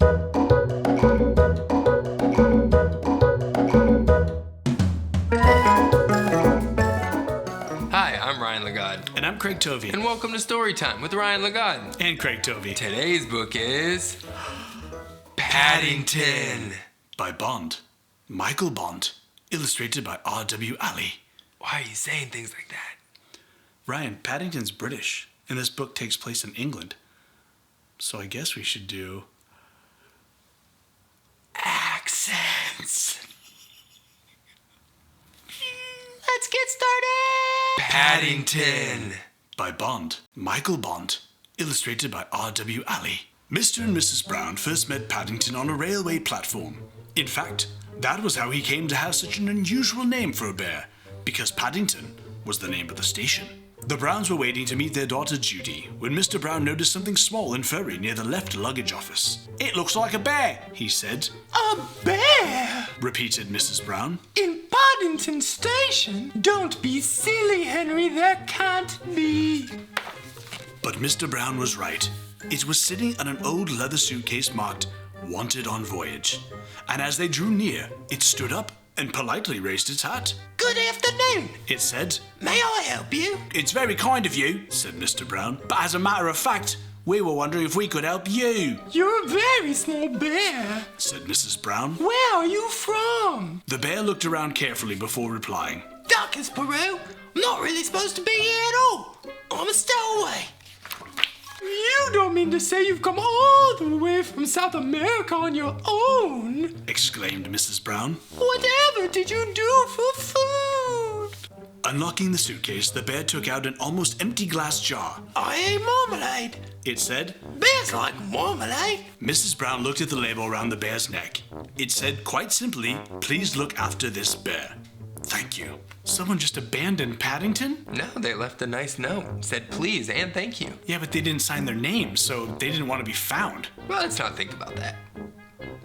Hi, I'm Ryan Lagarde. And I'm Craig Tovey. And welcome to Storytime with Ryan Lagarde. And Craig Tovey. Today's book is Paddington by Bond. Michael Bond. Illustrated by R.W. Alley. Why are you saying things like that? Ryan, Paddington's British, and this book takes place in England. So I guess we should do accents. Let's get started! Paddington by Bond. Michael Bond. Illustrated by R.W. Alley. Mr. and Mrs. Brown first met Paddington on a railway platform. In fact, that was how he came to have such an unusual name for a bear, because Paddington was the name of the station. The Browns were waiting to meet their daughter Judy when Mr. Brown noticed something small and furry near the left luggage office. "It looks like a bear," he said. "A bear?" repeated Mrs. Brown. "In Paddington Station? Don't be silly, Henry, there can't be." But Mr. Brown was right. It was sitting on an old leather suitcase marked "Wanted on Voyage." And as they drew near, it stood up and politely raised its hat. "Good afternoon," it said. "May I help you?" "It's very kind of you," said Mr. Brown. "But as a matter of fact, we were wondering if we could help you," "You're a very small bear," said Mrs. Brown. "Where are you from?" The bear looked around carefully before replying. "Duckers, Peru. I'm not really supposed to be here at all. I'm a stowaway." "You don't mean to say you've come all the way from South America on your own?" exclaimed Mrs. Brown. "Whatever did you do for food?" Unlocking the suitcase, the bear took out an almost empty glass jar. "I ate marmalade," it said. "Bears like marmalade." Mrs. Brown looked at the label around the bear's neck. It said quite simply, "Please look after this bear. Thank you." Someone just abandoned Paddington? No, they left a nice note. Said please and thank you. Yeah, but they didn't sign their name, so they didn't want to be found. Well, let's not think about that.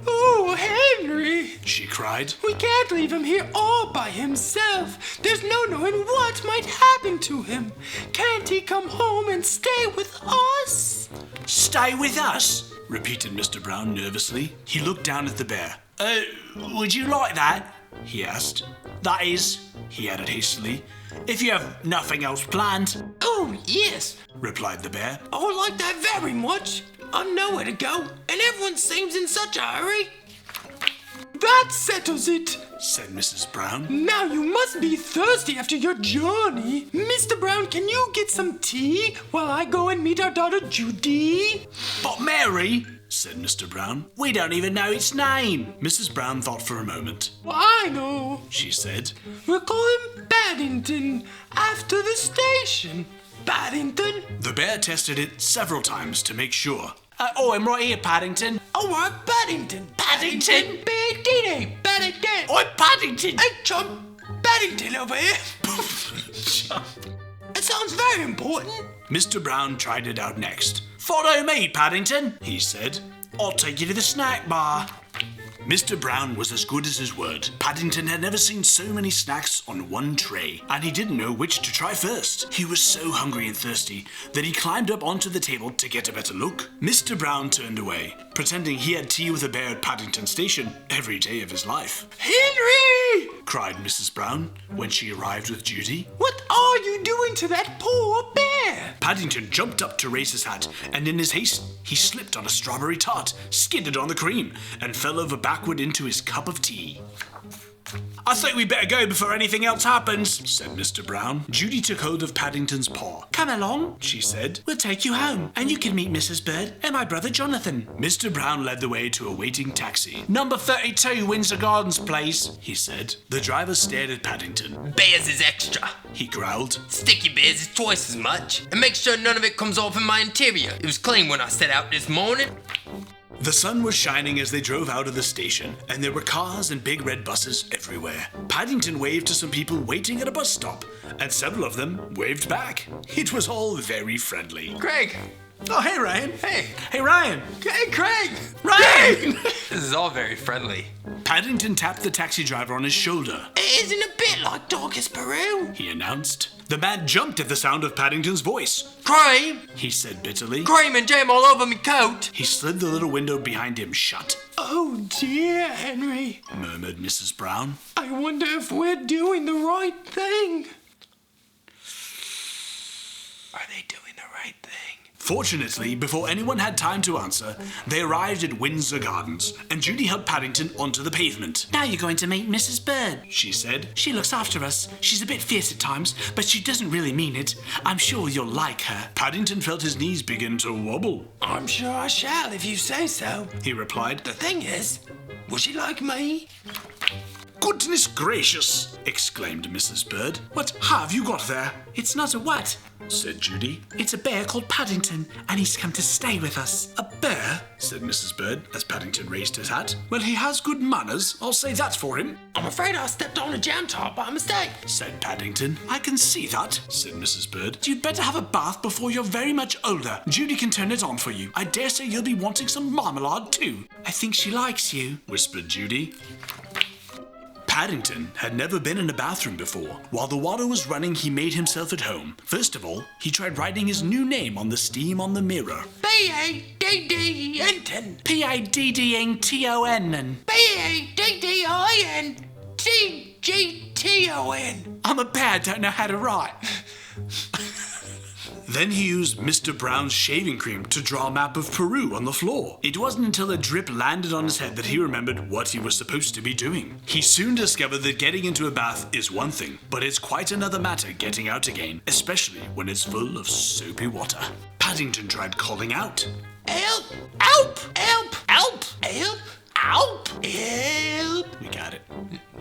"Oh, Henry," she cried. "we can't leave him here all by himself. There's no knowing what might happen to him. Can't he come home and stay with us?" "Stay with us?" repeated Mr. Brown nervously. He looked down at the bear. Would you like that?" he asked. "That is," he added hastily, "if you have nothing else planned." "Oh, yes," replied the bear. "I would like that very much. I know where to go, and everyone seems in such a hurry." "That settles it," said Mrs. Brown. "Now you must be thirsty after your journey. Mr. Brown, can you get some tea while I go and meet our daughter Judy?" "But Mary," said Mr. Brown, "we don't even know its name." Mrs. Brown thought for a moment. "Well, I know," she said. "We'll call him Paddington, after the station. Paddington." The bear tested it several times to make sure. I'm right here, Paddington." "All right, Paddington." "Paddington?" "Big Diddy, Paddington." "I'm Paddington." "Hey, chum, Paddington over here." "It sounds very important." Mr. Brown tried it out next. "Follow me, Paddington," he said. "I'll take you to the snack bar." Mr. Brown was as good as his word. Paddington had never seen so many snacks on one tray, and he didn't know which to try first. He was so hungry and thirsty that he climbed up onto the table to get a better look. Mr. Brown turned away, pretending he had tea with a bear at Paddington Station every day of his life. "Henry!" cried Mrs. Brown when she arrived with Judy. "What are you doing to that poor bear?" Paddington jumped up to raise his hat, and in his haste, he slipped on a strawberry tart, skidded on the cream, and fell over backward into his cup of tea. "I think we'd better go before anything else happens," said Mr. Brown. Judy took hold of Paddington's paw. "Come along," she said. "We'll take you home, and you can meet Mrs. Bird and my brother Jonathan." Mr. Brown led the way to a waiting taxi. "Number 32, Windsor Gardens, please," he said. The driver stared at Paddington. "Bears is extra," he growled. "Sticky bears is twice as much. And make sure none of it comes off in my interior. It was clean when I set out this morning." The sun was shining as they drove out of the station, and there were cars and big red buses everywhere. Paddington waved to some people waiting at a bus stop, and several of them waved back. It was all very friendly. Craig. Oh, hey, Ryan. Hey. Hey, Ryan. Hey, Craig. Ryan! This is is all very friendly. Paddington tapped the taxi driver on his shoulder. It isn't a bit like Dorcas Peru. He announced. The man jumped at the sound of Paddington's voice. Cream! He said bitterly. Cream and jam all over me coat! He slid the little window behind him shut. Oh dear, Henry. Murmured Mrs. Brown. I wonder if we're doing the right thing. Are they doing the right thing? Fortunately, before anyone had time to answer, they arrived at Windsor Gardens, and Judy helped Paddington onto the pavement. Now you're going to meet Mrs. Bird. She said. She looks after us. She's a bit fierce at times, but she doesn't really mean it. I'm sure you'll like her. Paddington felt his knees begin to wobble. I'm sure I shall if you say so. He replied. The thing is, will she like me? Goodness gracious! Exclaimed Mrs. Bird. What have you got there? It's not a what? Said Judy. It's a bear called Paddington, and he's come to stay with us. A bear? Said Mrs. Bird as Paddington raised his hat. Well, he has good manners, I'll say that for him. I'm afraid I stepped on a jam tart by mistake. Said Paddington. I can see that, said Mrs. Bird. You'd better have a bath before you're very much older. Judy can turn it on for you. I dare say you'll be wanting some marmalade too. I think she likes you, whispered Judy. Paddington had never been in a bathroom before. While the water was running, he made himself at home. First of all, he tried writing his new name on the steam on the mirror. Paddington. Paddington. Paddington. I'm a bear, don't know how to write. Then he used Mr. Brown's shaving cream to draw a map of Peru on the floor. It wasn't until a drip landed on his head that he remembered what he was supposed to be doing. He soon discovered that getting into a bath is one thing, but it's quite another matter getting out again, especially when it's full of soapy water. Paddington tried calling out. Help! Help! Help! Help! Help! Help! Help! We got it.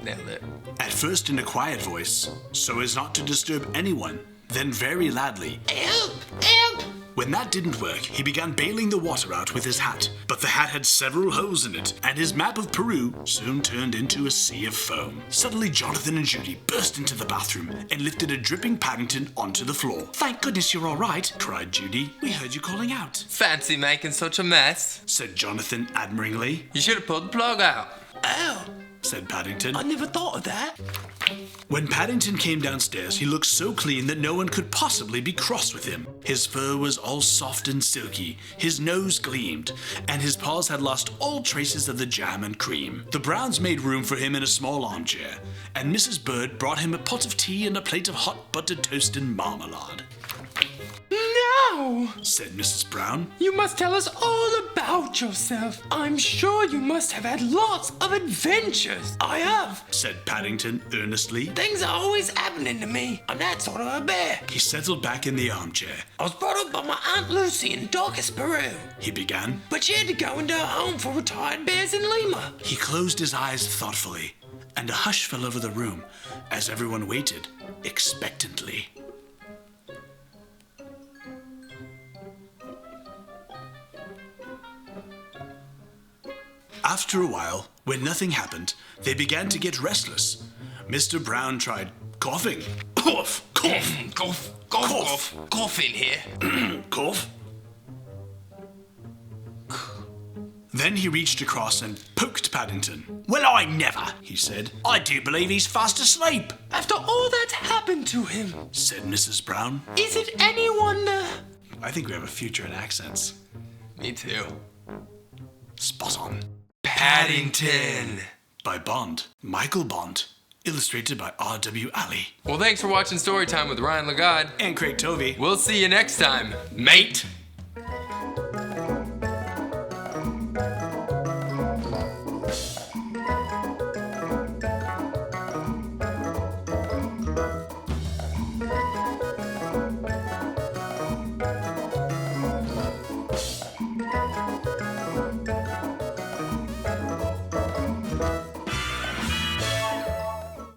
Nailed it. At first in a quiet voice, so as not to disturb anyone, then very loudly. Help! Help! When that didn't work, he began bailing the water out with his hat. But the hat had several holes in it, and his map of Peru soon turned into a sea of foam. Suddenly, Jonathan and Judy burst into the bathroom and lifted a dripping Paddington onto the floor. Thank goodness you're all right, cried Judy. We heard you calling out. Fancy making such a mess. Said Jonathan admiringly. You should have pulled the plug out. Oh, said Paddington. I never thought of that. When Paddington came downstairs, he looked so clean that no one could possibly be cross with him. His fur was all soft and silky, his nose gleamed, and his paws had lost all traces of the jam and cream. The Browns made room for him in a small armchair, and Mrs. Bird brought him a pot of tea and a plate of hot buttered toast and marmalade. Now, said Mrs. Brown. you must tell us all about yourself. I'm sure you must have had lots of adventures. I have, said Paddington earnestly. Things are always happening to me. I'm that sort of a bear. He settled back in the armchair. I was brought up by my Aunt Lucy in Dorcas, Peru. He began. But she had to go into a home for retired bears in Lima. He closed his eyes thoughtfully, and a hush fell over the room as everyone waited expectantly. After a while, when nothing happened, they began to get restless. Mr. Brown tried coughing. Cough, cough, Cough, cough, cough, cough in here. cough. Then he reached across and poked Paddington. Well, I never, he said. I do believe he's fast asleep, After all that's happened to him, said Mrs. Brown. is it any wonder? I think we have a future in accents. Me too. Spot on. Paddington. By Bond, Michael Bond. Illustrated by R.W. Alley. Well, thanks for watching Storytime with Ryan Lagarde. And Craig Tovey. We'll see you next time, mate.